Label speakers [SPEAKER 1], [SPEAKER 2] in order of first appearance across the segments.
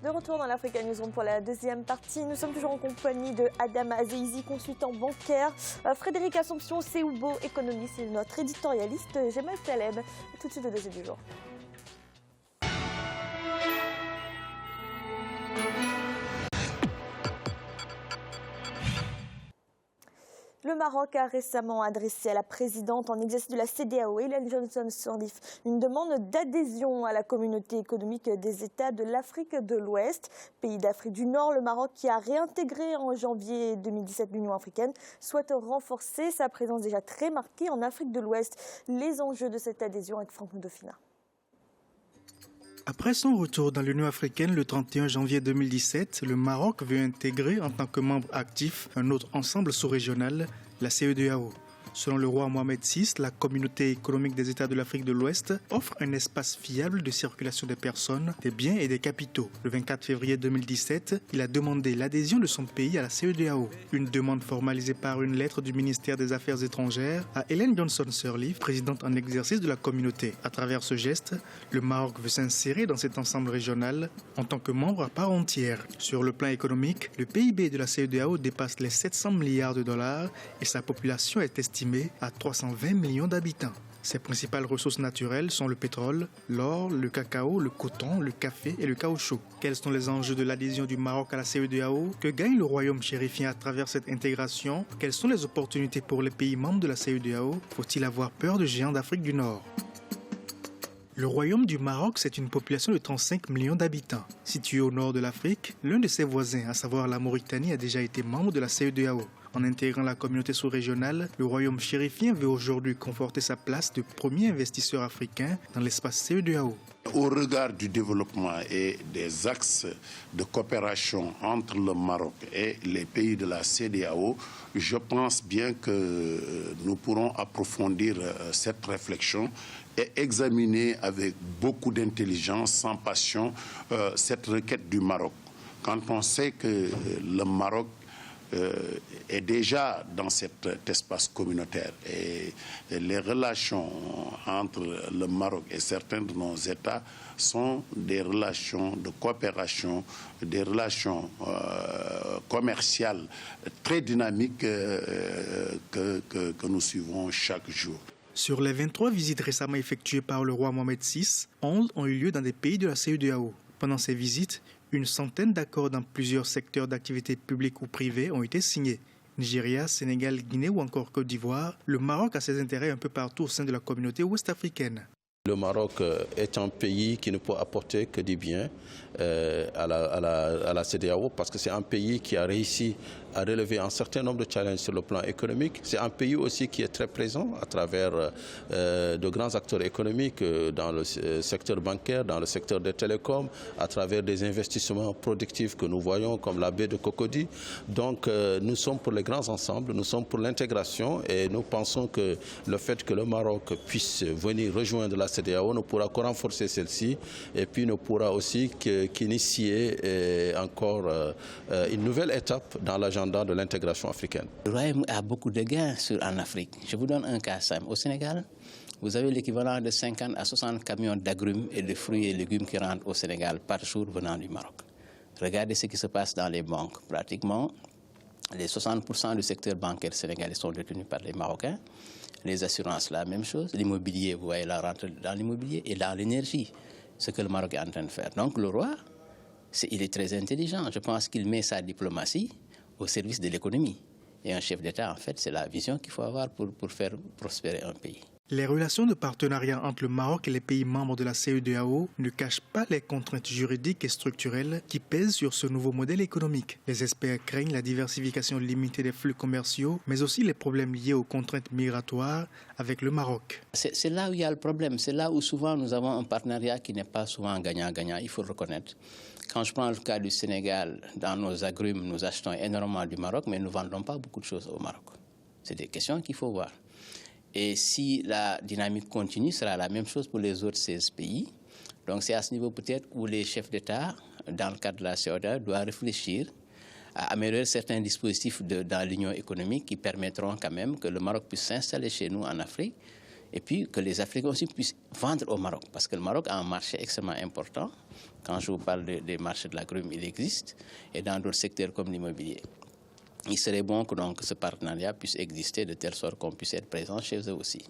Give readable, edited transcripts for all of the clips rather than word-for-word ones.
[SPEAKER 1] De retour dans l'Africa Newsroom pour la deuxième partie. Nous sommes toujours en compagnie de Adam Azeizi, consultant bancaire, Frédéric Assomption, Seoubo, économiste, et notre éditorialiste Jemal Taleb. Tout de suite au dossier du jour. Le Maroc a récemment adressé à la présidente en exercice de la CEDEAO, Ellen Johnson Sirleaf, une demande d'adhésion à la communauté économique des États de l'Afrique de l'Ouest. Pays d'Afrique du Nord, le Maroc, qui a réintégré en janvier 2017 l'Union africaine, souhaite renforcer sa présence déjà très marquée en Afrique de l'Ouest. Les enjeux de cette adhésion avec Franck Ndofina.
[SPEAKER 2] Après son retour dans l'Union africaine le 31 janvier 2017, le Maroc veut intégrer en tant que membre actif un autre ensemble sous-régional, la CEDEAO. Selon le roi Mohamed VI, la communauté économique des États de l'Afrique de l'Ouest offre un espace fiable de circulation des personnes, des biens et des capitaux. Le 24 février 2017, il a demandé l'adhésion de son pays à la CEDEAO. Une demande formalisée par une lettre du ministère des Affaires étrangères à Ellen Johnson Sirleaf, présidente en exercice de la communauté. À travers ce geste, le Maroc veut s'insérer dans cet ensemble régional en tant que membre à part entière. Sur le plan économique, le PIB de la CEDEAO dépasse les 700 milliards de dollars et sa population est estimée à 320 millions d'habitants. Ses principales ressources naturelles sont le pétrole, l'or, le cacao, le coton, le café et le caoutchouc. Quels sont les enjeux de l'adhésion du Maroc à la CEDEAO? Que gagne le royaume chérifien à travers cette intégration? Quelles sont les opportunités pour les pays membres de la CEDEAO? Faut-il avoir peur de géants d'Afrique du Nord? Le royaume du Maroc, c'est une population de 35 millions d'habitants. Situé au nord de l'Afrique, l'un de ses voisins, à savoir la Mauritanie, a déjà été membre de la CEDEAO. En intégrant la communauté sous-régionale, le royaume chérifien veut aujourd'hui conforter sa place de premier investisseur africain dans l'espace CEDEAO.
[SPEAKER 3] Au regard du développement et des axes de coopération entre le Maroc et les pays de la CEDEAO, je pense bien que nous pourrons approfondir cette réflexion et examiner avec beaucoup d'intelligence, sans passion, cette requête du Maroc. Quand on sait que le Maroc est déjà dans cet espace communautaire et les relations entre le Maroc et certains de nos États sont des relations de coopération, des relations commerciales très dynamiques que nous suivons chaque jour.
[SPEAKER 2] Sur les 23 visites récemment effectuées par le roi Mohamed VI, 11 ont eu lieu dans des pays de la CEDEAO. Pendant ces visites, une centaine d'accords dans plusieurs secteurs d'activité publique ou privée ont été signés. Nigeria, Sénégal, Guinée ou encore Côte d'Ivoire, le Maroc a ses intérêts un peu partout au sein de la communauté ouest-africaine.
[SPEAKER 4] Le Maroc est un pays qui ne peut apporter que du bien à la CEDEAO parce que c'est un pays qui a réussi à relever un certain nombre de challenges sur le plan économique. C'est un pays aussi qui est très présent à travers de grands acteurs économiques dans le secteur bancaire, dans le secteur des télécoms, à travers des investissements productifs que nous voyons comme la baie de Cocody. Donc nous sommes pour les grands ensembles, nous sommes pour l'intégration et nous pensons que le fait que le Maroc puisse venir rejoindre la CEDEAO ne pourra que renforcer celle-ci et puis ne pourra aussi qu'initier encore une nouvelle étape dans l'agenda de l'intégration africaine.
[SPEAKER 5] Le Royaume a beaucoup de gains en Afrique. Je vous donne un cas simple. Au Sénégal, vous avez l'équivalent de 50 à 60 camions d'agrumes et de fruits et légumes qui rentrent au Sénégal par jour venant du Maroc. Regardez ce qui se passe dans les banques. Pratiquement, les 60% du secteur bancaire sénégalais sont détenus par les Marocains. Les assurances, la même chose. L'immobilier, vous voyez la rente dans l'immobilier et dans l'énergie, ce que le Maroc est en train de faire. Donc le roi, il est très intelligent. Je pense qu'il met sa diplomatie au service de l'économie. Et un chef d'État, en fait, c'est la vision qu'il faut avoir pour faire prospérer un pays.
[SPEAKER 2] Les relations de partenariat entre le Maroc et les pays membres de la CEDEAO ne cachent pas les contraintes juridiques et structurelles qui pèsent sur ce nouveau modèle économique. Les experts craignent la diversification limitée des flux commerciaux, mais aussi les problèmes liés aux contraintes migratoires avec le Maroc.
[SPEAKER 5] C'est là où il y a le problème. C'est là où souvent nous avons un partenariat qui n'est pas souvent gagnant-gagnant, il faut le reconnaître. Quand je prends le cas du Sénégal, dans nos agrumes, nous achetons énormément du Maroc, mais nous ne vendons pas beaucoup de choses au Maroc. C'est des questions qu'il faut voir. Et si la dynamique continue, ce sera la même chose pour les autres 16 pays. Donc c'est à ce niveau peut-être où les chefs d'État, dans le cadre de la CEDEAO, doivent réfléchir à améliorer certains dispositifs dans l'union économique qui permettront quand même que le Maroc puisse s'installer chez nous en Afrique Et puis que les Africains aussi puissent vendre au Maroc, parce que le Maroc a un marché extrêmement important. Quand je vous parle des marchés de l'agrumes, il existe, et dans d'autres secteurs comme l'immobilier. Il serait bon que donc, ce partenariat puisse exister de telle sorte qu'on puisse être présent chez eux aussi.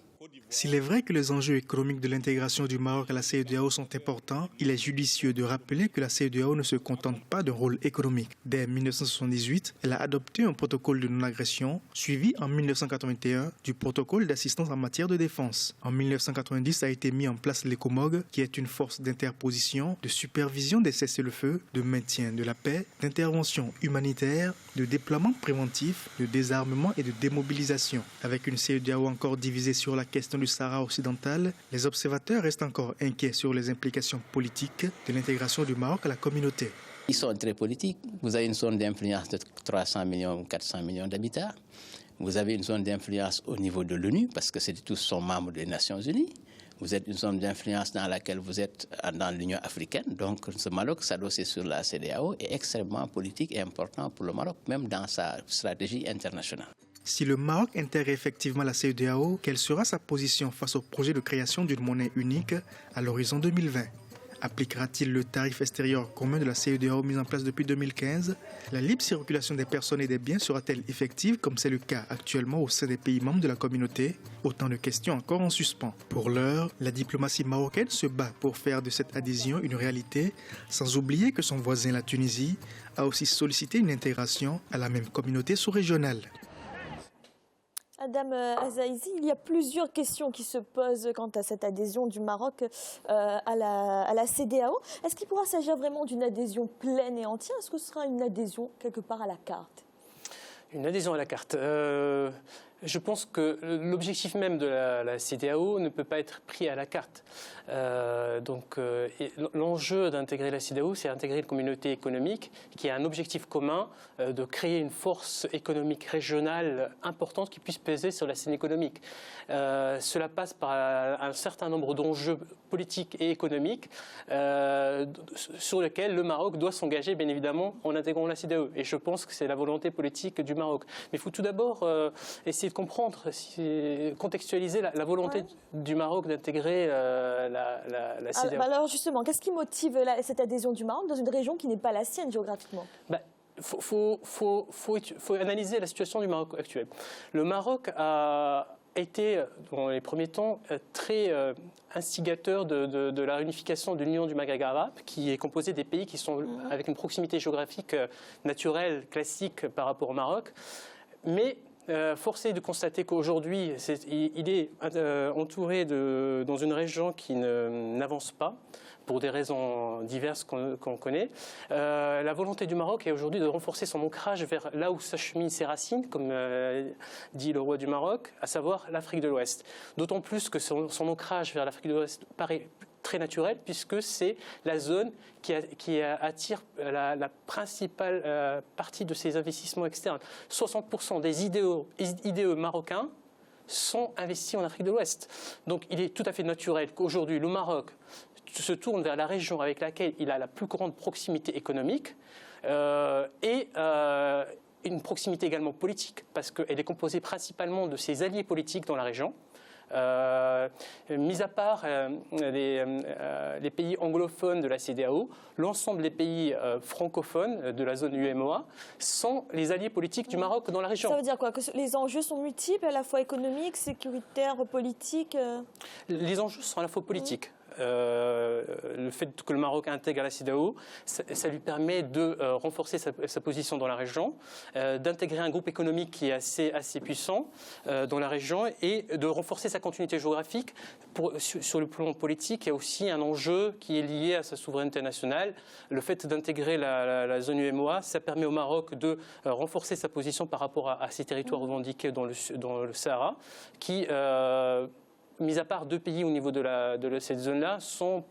[SPEAKER 2] S'il est vrai que les enjeux économiques de l'intégration du Maroc à la CEDEAO sont importants, il est judicieux de rappeler que la CEDEAO ne se contente pas d'un rôle économique. Dès 1978, elle a adopté un protocole de non-agression, suivi en 1981 du protocole d'assistance en matière de défense. En 1990 a été mis en place l'ECOMOG, qui est une force d'interposition, de supervision des cessez-le-feu, de maintien de la paix, d'intervention humanitaire, de déploiement préventif, de désarmement et de démobilisation. Avec une CEDEAO encore divisée sur la question du Sahara occidental, les observateurs restent encore inquiets sur les implications politiques de l'intégration du Maroc à la communauté.
[SPEAKER 5] Ils sont très politiques. Vous avez une zone d'influence de 300 millions ou 400 millions d'habitants. Vous avez une zone d'influence au niveau de l'ONU, parce que tous sont membres des Nations Unies. Vous êtes une zone d'influence dans laquelle vous êtes dans l'Union africaine. Donc ce Maroc s'adosse sur la CEDEAO est extrêmement politique et important pour le Maroc, même dans sa stratégie internationale.
[SPEAKER 2] Si le Maroc intègre effectivement la CEDEAO, quelle sera sa position face au projet de création d'une monnaie unique à l'horizon 2020 ? Appliquera-t-il le tarif extérieur commun de la CEDEAO mis en place depuis 2015 ? La libre circulation des personnes et des biens sera-t-elle effective comme c'est le cas actuellement au sein des pays membres de la communauté ? Autant de questions encore en suspens. Pour l'heure, la diplomatie marocaine se bat pour faire de cette adhésion une réalité, sans oublier que son voisin, la Tunisie, a aussi sollicité une intégration à la même communauté sous-régionale.
[SPEAKER 1] Adam Azaïzi, il y a plusieurs questions qui se posent quant à cette adhésion du Maroc à la CEDEAO. Est-ce qu'il pourra s'agir vraiment d'une adhésion pleine et entière ? Est-ce que ce sera une adhésion quelque part à la carte ?
[SPEAKER 6] Une adhésion à la carte. Je pense que l'objectif même de la CEDEAO ne peut pas être pris à la carte. L'enjeu d'intégrer la CEDEAO, c'est intégrer une communauté économique qui a un objectif commun de créer une force économique régionale importante qui puisse peser sur la scène économique. Cela passe par un certain nombre d'enjeux politiques et économiques sur lesquels le Maroc doit s'engager, bien évidemment, en intégrant la CEDEAO. Et je pense que c'est la volonté politique du Maroc. Mais il faut tout d'abord essayer de comprendre, contextualiser la volonté du Maroc d'intégrer la CEDEAO.
[SPEAKER 1] Alors justement, qu'est-ce qui motive cette adhésion du Maroc dans une région qui n'est pas la sienne géographiquement ?
[SPEAKER 6] Faut analyser la situation du Maroc actuel. Le Maroc a été, dans les premiers temps, très instigateur de la réunification de l'Union du Maghreb arabe, qui est composée des pays qui sont avec une proximité géographique naturelle, classique par rapport au Maroc. Mais force est de constater qu'aujourd'hui, il est entouré dans une région qui n'avance pas, pour des raisons diverses qu'on connaît. La volonté du Maroc est aujourd'hui de renforcer son ancrage vers là où s'acheminent ses racines, comme dit le roi du Maroc, à savoir l'Afrique de l'Ouest. D'autant plus que son ancrage vers l'Afrique de l'Ouest paraît très naturel, puisque c'est la zone qui attire la principale partie de ses investissements externes. 60% des IDE marocains sont investis en Afrique de l'Ouest. Donc il est tout à fait naturel qu'aujourd'hui le Maroc se tourne vers la région avec laquelle il a la plus grande proximité économique et une proximité également politique, parce qu'elle est composée principalement de ses alliés politiques dans la région. Mis à part les pays anglophones de la CEDEAO, l'ensemble des pays francophones de la zone UEMOA sont les alliés politiques du Maroc dans la région.
[SPEAKER 1] Ça veut dire quoi ? Que les enjeux sont multiples, à la fois économiques, sécuritaires, politiques
[SPEAKER 6] Les enjeux sont à la fois politiques. Le fait que le Maroc intègre la CEDEAO, ça lui permet de renforcer sa position dans la région, d'intégrer un groupe économique qui est assez puissant dans la région et de renforcer sa continuité géographique. Sur le plan politique, il y a aussi un enjeu qui est lié à sa souveraineté nationale. Le fait d'intégrer la zone UEMOA, ça permet au Maroc de renforcer sa position par rapport à ces territoires revendiqués dans le Sahara, qui mis à part 2 pays au niveau de cette zone-là,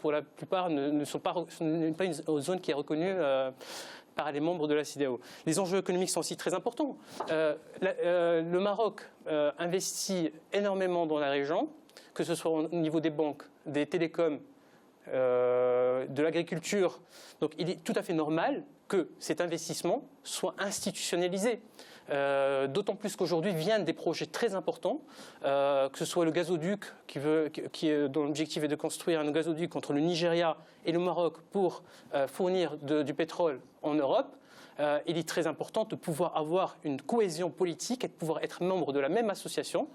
[SPEAKER 6] pour la plupart ne sont pas une zone qui est reconnue par les membres de la CEDEAO. Les enjeux économiques sont aussi très importants. Le Maroc investit énormément dans la région, que ce soit au niveau des banques, des télécoms, de l'agriculture. Donc il est tout à fait normal que cet investissement soit institutionnalisé. d'autant plus qu'aujourd'hui viennent des projets très importants, que ce soit le gazoduc dont l'objectif est de construire un gazoduc entre le Nigeria et le Maroc pour fournir du pétrole en Europe. Il est très important de pouvoir avoir une cohésion politique et de pouvoir être membre de la même association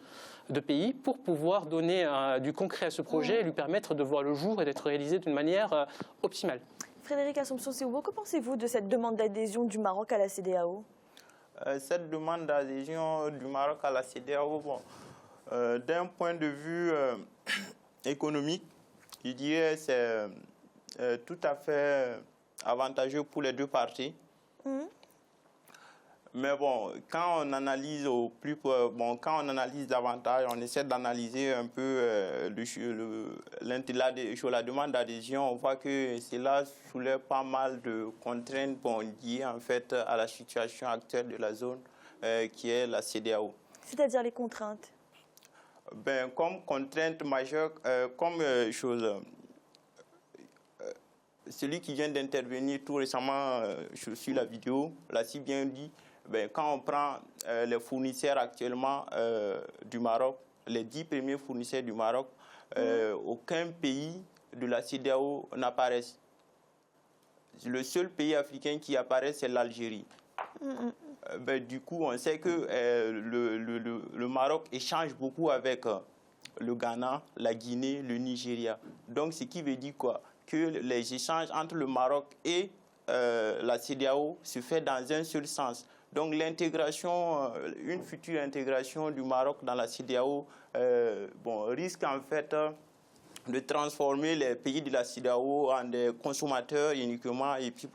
[SPEAKER 6] de pays pour pouvoir donner du concret à ce projet et lui permettre de voir le jour et d'être réalisé d'une manière optimale.
[SPEAKER 1] Frédéric Assomption-Seoubo, que pensez-vous de cette demande d'adhésion du Maroc à la CEDEAO?
[SPEAKER 7] Cette demande d'adhésion du Maroc à la CEDEAO, d'un point de vue économique, je dirais que c'est tout à fait avantageux pour les deux parties. Mais bon, quand on analyse quand on analyse davantage, on essaie d'analyser un peu la demande d'adhésion, on voit que cela soulève pas mal de contraintes liées en fait à la situation actuelle de la zone qui est la CEDEAO.
[SPEAKER 1] C'est-à-dire les contraintes?
[SPEAKER 7] Comme contrainte majeure, celui qui vient d'intervenir tout récemment sur la vidéo l'a si bien dit. Quand on prend les fournisseurs actuellement du Maroc, les 10 premiers fournisseurs du Maroc, aucun pays de la CEDEAO n'apparaît. Le seul pays africain qui apparaît, c'est l'Algérie. Du coup, on sait que le Maroc échange beaucoup avec le Ghana, la Guinée, le Nigeria. Donc, ce qui veut dire quoi? Que les échanges entre le Maroc et la CEDEAO se fait dans un seul sens. Donc l'intégration, une future intégration du Maroc dans la CEDEAO risque en fait de transformer les pays de la CEDEAO en des consommateurs uniquement et puis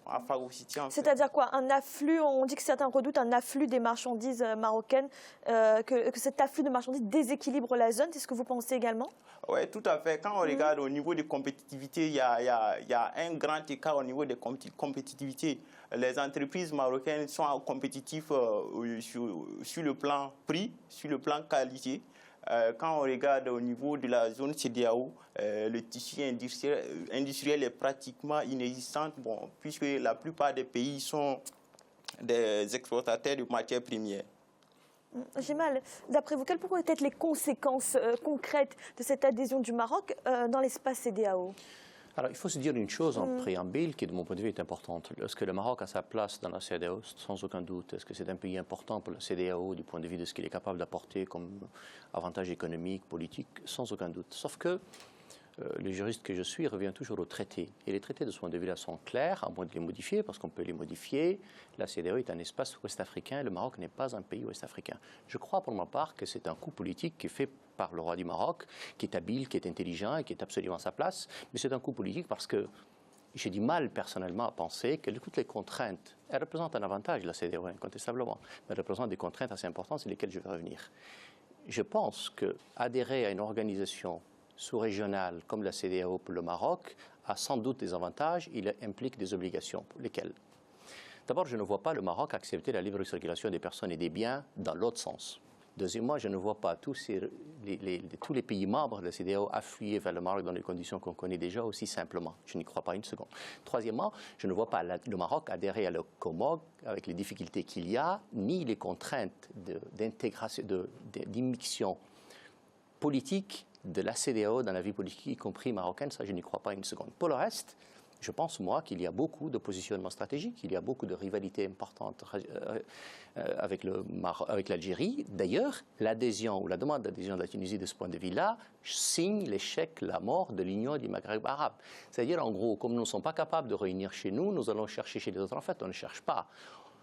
[SPEAKER 7] à phagocyter.
[SPEAKER 1] C'est-à-dire quoi? Un afflux, on dit que certains redoutent un afflux des marchandises marocaines, que cet afflux de marchandises déséquilibre la zone. C'est ce que vous pensez également? Oui,
[SPEAKER 7] tout à fait. Quand on regarde au niveau de compétitivité, il y a un grand écart au niveau de compétitivité. Les entreprises marocaines sont compétitives sur le plan prix, sur le plan qualité. Quand on regarde au niveau de la zone CEDEAO, le tissu industriel est pratiquement inexistant, puisque la plupart des pays sont des exportateurs de matières premières.
[SPEAKER 1] Gémal, d'après vous, quelles pourraient être les conséquences concrètes de cette adhésion du Maroc dans l'espace CEDEAO?
[SPEAKER 8] Alors, il faut se dire une chose en préambule qui, de mon point de vue, est importante. Est-ce que le Maroc a sa place dans la CEDEAO? Sans aucun doute. Est-ce que c'est un pays important pour la CEDEAO du point de vue de ce qu'il est capable d'apporter comme avantage économique, politique? Sans aucun doute. Sauf que le juriste que je suis revient toujours aux traités. Et les traités de ce point de vue-là sont clairs, à moins de les modifier, parce qu'on peut les modifier. La CEDEAO est un espace ouest-africain, le Maroc n'est pas un pays ouest-africain. Je crois pour ma part que c'est un coup politique qui est fait par le roi du Maroc, qui est habile, qui est intelligent et qui est absolument à sa place. Mais c'est un coup politique parce que j'ai du mal personnellement à penser que toutes les contraintes, elles représentent un avantage, la CEDEAO, incontestablement, mais elles représentent des contraintes assez importantes sur lesquelles je vais revenir. Je pense qu'adhérer à une organisation sous-régionale comme la CEDEAO pour le Maroc a sans doute des avantages, il implique des obligations. Lesquelles? D'abord, je ne vois pas le Maroc accepter la libre circulation des personnes et des biens dans l'autre sens. Deuxièmement, je ne vois pas tous les pays membres de la CEDEAO affluer vers le Maroc dans les conditions qu'on connaît déjà aussi simplement. Je n'y crois pas une seconde. Troisièmement, je ne vois pas le Maroc adhérer à le COMOG avec les difficultés qu'il y a, ni les contraintes d'intégration, d'immixtion politique de la CEDEAO dans la vie politique, y compris marocaine. Ça, je n'y crois pas une seconde. Pour le reste, je pense, moi, qu'il y a beaucoup de positionnements stratégiques, il y a beaucoup de rivalités importantes avec l'Algérie. D'ailleurs, l'adhésion ou la demande d'adhésion de la Tunisie de ce point de vue-là signe l'échec, la mort de l'Union du Maghreb arabe. C'est-à-dire, en gros, comme nous ne sommes pas capables de réunir chez nous, nous allons chercher chez les autres. En fait, on ne cherche pas.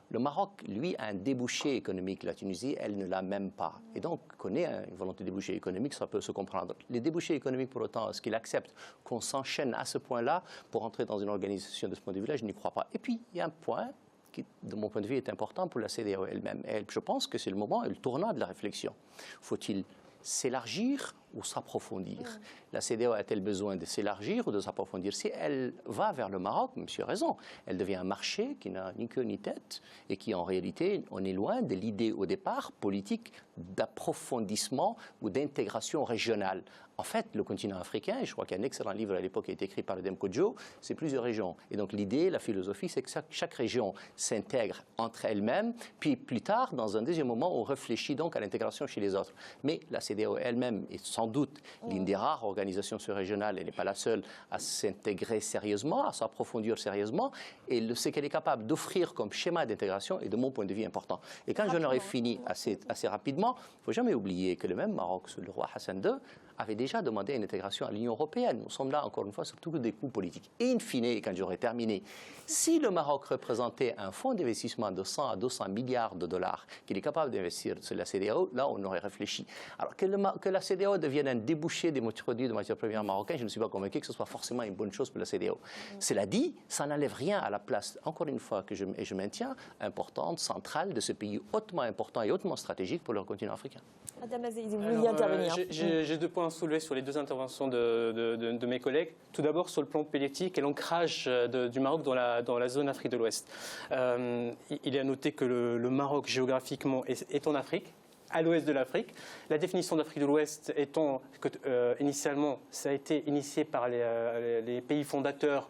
[SPEAKER 8] Le Maroc, lui, a un débouché économique. La Tunisie, elle ne l'a même pas. Et donc, connaît une volonté de débouché économique, ça peut se comprendre. Les débouchés économiques, pour autant, est-ce qu'il accepte qu'on s'enchaîne à ce point-là pour entrer dans une organisation de ce point de vue-là? Je n'y crois pas. Et puis, il y a un point qui, de mon point de vue, est important pour la CEDEAO elle-même. Je pense que c'est le moment et le tournant de la réflexion. Faut-il s'élargir ou s'approfondir. La CEDEAO a-t-elle besoin de s'élargir ou de s'approfondir? Si elle va vers le Maroc, monsieur a raison, elle devient un marché qui n'a ni queue ni tête et qui en réalité, on est loin de l'idée au départ politique d'approfondissement ou d'intégration régionale. En fait, le continent africain, et je crois qu'il y a un excellent livre à l'époque qui a été écrit par Edem Kodjo, c'est plusieurs régions. Et donc l'idée, la philosophie, c'est que chaque région s'intègre entre elles-mêmes, puis plus tard, dans un deuxième moment, on réfléchit donc à l'intégration chez les autres. Mais la CEDEAO elle-même est sans doute l'une des rares organisations surrégionales, elle n'est pas la seule à s'intégrer sérieusement, à s'approfondir sérieusement, et ce qu'elle est capable d'offrir comme schéma d'intégration est de mon point de vue important. Et quand j'en aurais fini assez rapidement, il ne faut jamais oublier que le même Maroc, sous le roi Hassan II, avait déjà demandé une intégration à l'Union européenne. Nous sommes là, encore une fois, surtout des coûts politiques. Et in fine, et quand j'aurai terminé, si le Maroc représentait un fonds d'investissement de 100 à 200 milliards de dollars qu'il est capable d'investir sur la CEDEAO, là, on aurait réfléchi. Alors que la CEDEAO devienne un débouché des produits de matières premières marocaines, je ne suis pas convaincu que ce soit forcément une bonne chose pour la CEDEAO. Cela dit, ça n'enlève rien à la place, encore une fois, que je maintiens, importante, centrale de ce pays hautement important et hautement stratégique pour le continent africain.
[SPEAKER 1] Madame Azeïdi, vous vouliez intervenir.
[SPEAKER 6] J'ai 2 points à soulever sur les 2 interventions de mes collègues. Tout d'abord, sur le plan politique et l'ancrage du Maroc dans la zone Afrique de l'Ouest. Il est à noter que le Maroc, géographiquement, est en Afrique, à l'ouest de l'Afrique. La définition d'Afrique de l'Ouest étant que, initialement, ça a été initié par les pays fondateurs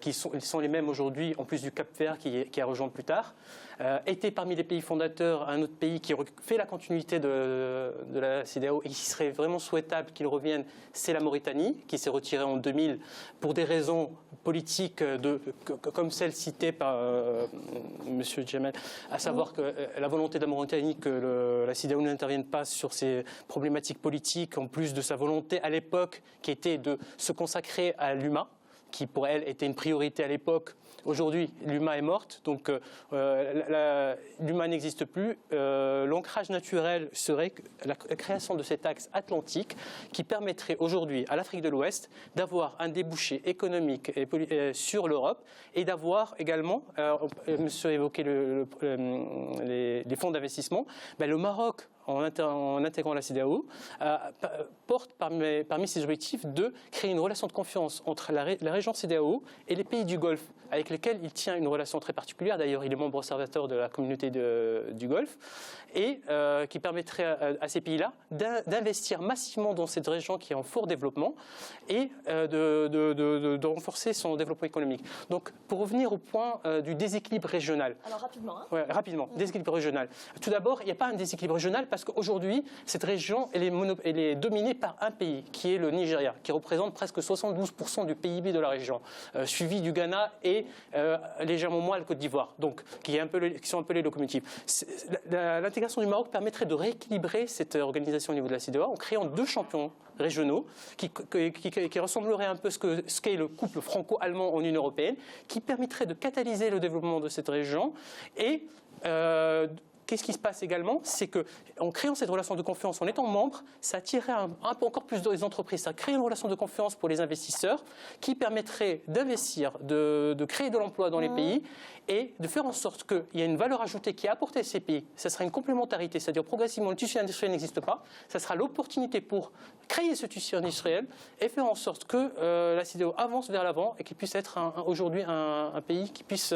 [SPEAKER 6] qui sont les mêmes aujourd'hui, en plus du Cap-Vert qui a rejoint plus tard, était parmi les pays fondateurs un autre pays qui fait la continuité de la CEDEAO et qui serait vraiment souhaitable qu'il revienne, c'est la Mauritanie, qui s'est retirée en 2000 pour des raisons politiques comme celle citée par M. Djamel, à savoir que la volonté de la Mauritanie que la CEDEAO n'intervienne pas sur ces problématiques politiques, en plus de sa volonté à l'époque qui était de se consacrer à l'UMA, qui pour elle était une priorité à l'époque. Aujourd'hui, l'UMA est morte, donc l'UMA n'existe plus. L'ancrage naturel serait la création de cet axe atlantique qui permettrait aujourd'hui à l'Afrique de l'Ouest d'avoir un débouché économique sur l'Europe et d'avoir également, monsieur évoquait les fonds d'investissement, le Maroc, en intégrant la CEDEAO, porte parmi ses objectifs de créer une relation de confiance entre la région CEDEAO et les pays du Golfe, avec lesquels il tient une relation très particulière. D'ailleurs, il est membre observateur de la communauté du Golfe, et qui permettrait à ces pays-là d'investir massivement dans cette région qui est en fort développement et de renforcer son développement économique. Donc, pour revenir au point du déséquilibre régional.
[SPEAKER 1] Alors, rapidement.
[SPEAKER 6] Ouais, rapidement, déséquilibre régional. Tout d'abord, il n'y a pas un déséquilibre régional parce qu'aujourd'hui, cette région, elle est dominée par un pays, qui est le Nigeria, qui représente presque 72% du PIB de la région, suivi du Ghana et légèrement moins la Côte d'Ivoire, donc qui sont un peu les locomotives. L'intégration du Maroc permettrait de rééquilibrer cette organisation au niveau de la CEDEAO en créant 2 champions régionaux qui ressembleraient un peu ce qu'est le couple franco-allemand en Union européenne, qui permettrait de catalyser le développement de cette région et qu'est-ce qui se passe également? C'est qu'en créant cette relation de confiance, en étant membre, ça attirerait un peu encore plus des entreprises. Ça crée une relation de confiance pour les investisseurs qui permettrait d'investir, de créer de l'emploi dans les pays et de faire en sorte qu'il y ait une valeur ajoutée qui est apportée à ces pays. Ça sera une complémentarité, c'est-à-dire progressivement, le tissu industriel n'existe pas. Ça sera l'opportunité pour créer ce tissu industriel et faire en sorte que la CEDEAO avance vers l'avant et qu'il puisse être aujourd'hui un pays qui puisse...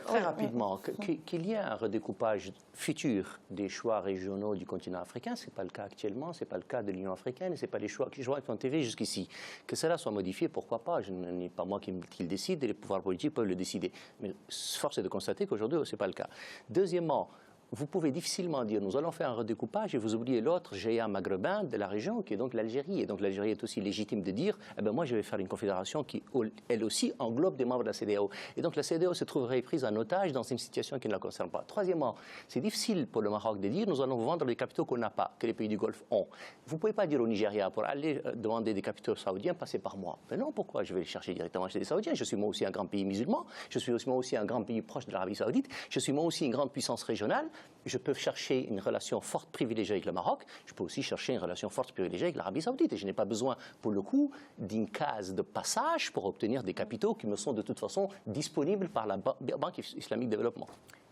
[SPEAKER 8] Très rapidement, qu'il y ait un redécoupage futur des choix régionaux du continent africain, ce n'est pas le cas actuellement, ce n'est pas le cas de l'Union africaine, ce n'est pas les choix qui ont été faits jusqu'ici. Que cela soit modifié, pourquoi pas? Ce n'est pas moi qui le décide et les pouvoirs politiques peuvent le décider. Mais force est de constater qu'aujourd'hui, ce n'est pas le cas. Deuxièmement, vous pouvez difficilement dire nous allons faire un redécoupage et vous oubliez l'autre géant maghrébin de la région qui est donc l'Algérie. Et donc l'Algérie est aussi légitime de dire moi je vais faire une confédération qui elle aussi englobe des membres de la CEDEAO. Et donc la CEDEAO se trouverait prise en otage dans une situation qui ne la concerne pas. Troisièmement, c'est difficile pour le Maroc de dire nous allons vous vendre des capitaux qu'on n'a pas, que les pays du Golfe ont. Vous ne pouvez pas dire au Nigeria pour aller demander des capitaux saoudiens, passez par moi. Mais non, pourquoi je vais les chercher directement chez les Saoudiens? Je suis moi aussi un grand pays musulman, je suis moi aussi un grand pays proche de l'Arabie Saoudite, je suis moi aussi une grande puissance régionale. Je peux chercher une relation forte privilégiée avec le Maroc, je peux aussi chercher une relation forte privilégiée avec l'Arabie Saoudite. Et je n'ai pas besoin, pour le coup, d'une case de passage pour obtenir des capitaux qui me sont de toute façon disponibles par la Banque islamique de développement.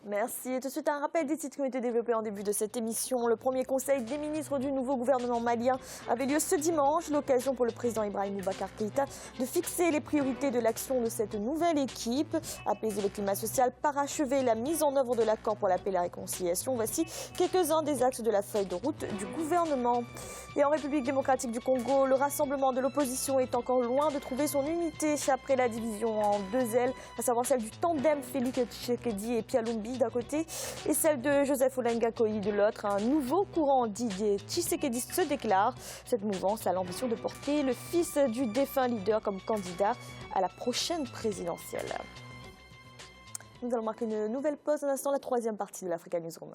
[SPEAKER 1] Merci. Et tout de suite, un rappel des titres qui ont été développés en début de cette émission. Le premier conseil des ministres du nouveau gouvernement malien avait lieu ce dimanche. L'occasion pour le président Ibrahim Boubacar Keïta de fixer les priorités de l'action de cette nouvelle équipe. Apaiser le climat social, parachever la mise en œuvre de l'accord pour la paix et la réconciliation. Voici quelques-uns des axes de la feuille de route du gouvernement. Et en République démocratique du Congo, le rassemblement de l'opposition est encore loin de trouver son unité après la division en deux ailes, à savoir celle du tandem Félix Tshisekedi et Pialumbi d'un côté et celle de Joseph Olenga Koyi de l'autre. Un nouveau courant dit des Tshisekedi se déclare. Cette mouvance a l'ambition de porter le fils du défunt leader comme candidat à la prochaine présidentielle. Nous allons marquer une nouvelle pause. Un instant, la troisième partie de l'Africa Newsroom.